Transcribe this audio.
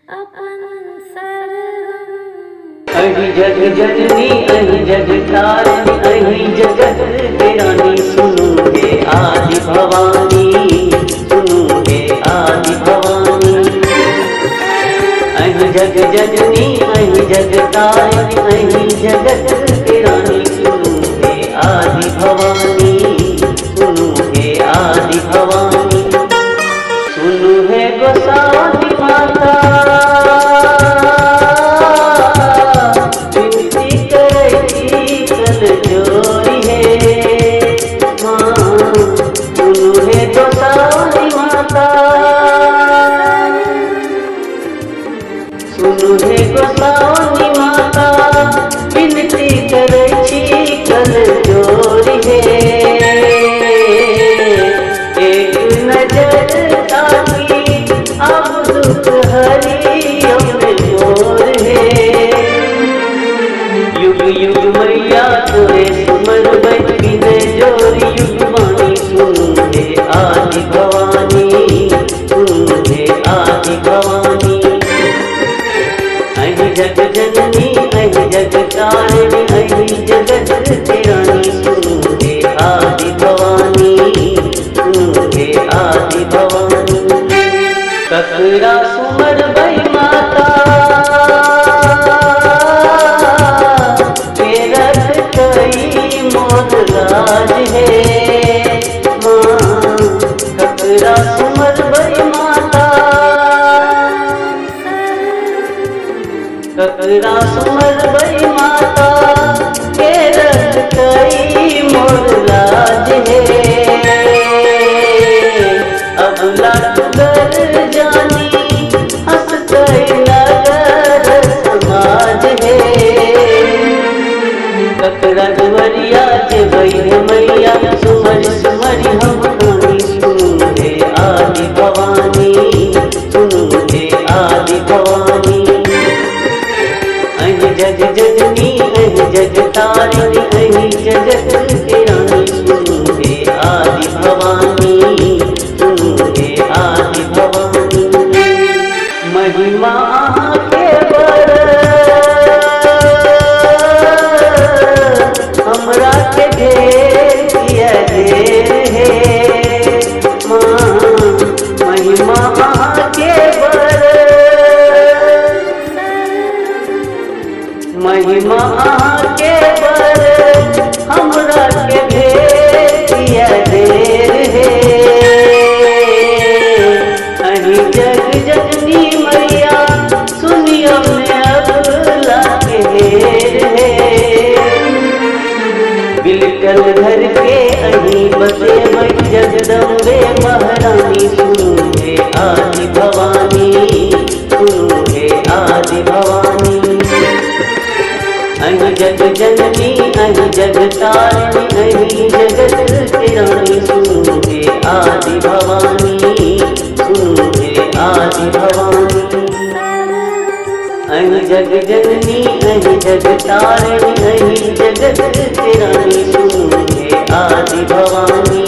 अहि जग जननी अहि जग तारिणी अहि जगत के रानी सुनो हे आदि भवानी सुनो हे आदि भवानी। अहि जग जननी अहि जग तारिणी अहि जगत के रानी सुनो हे आदि भवानी सुनो हे आदि भवानी। सुनो हे गोसावी माता सुनु हे गोसावी माता विनती करै छी कर जोरी हे। एक नजर ताकी अब दुख हरि हमरे मोर हे। युग युग मैया तोरे सुमर बिन जोरी युग वाणी सुनु हे आदि भवानी सुनु हे आदि भवानी। अहि जग जननी अहि जग तारिणी अहि जगत के रानी सुनो हे आदि भवानी सुनो हे आदि भवानी। ककरा सुमर भई माता केरत कई मोर लाज हे। माँ ककरा सुमर भई माता ककरा सुमर भई माता केरत कई मोर लाज हे। अब लागर जानी हंस कई नगर समाज हे। ककरा दुवरिया जेबई हे मैया सुमर सुमर हम कहानी सुनो हे आदि भवानी सुनो हे आदि भवानी। अहि जग जननी अहि जग तारिणी अहि जगत के रानी सुनो हे आदि भवानी सुनो हे आदि भवानी। महिमा के बर हमरा के ढेर किया ढेर हे। माँ महिमा के बर महिमा के बर हमरा के ढेर किया ढेर हे। अहि जग जननी मैया सुनियो में अबला के ढेर हे। बिलकल घर के अहि बसे मई जगदम्बे महारानी सुनो हे आदि भवानी सुनो हे आदि भवानी। अहि जग जननी अहि जग तारिणी अहि जगत के रानी सुनो हे आदि भवानी सुनो हे आदि भवानी। अहि जग जननी अहि जग तारिणी अहि जगत के रानी सुनो हे आदि भवानी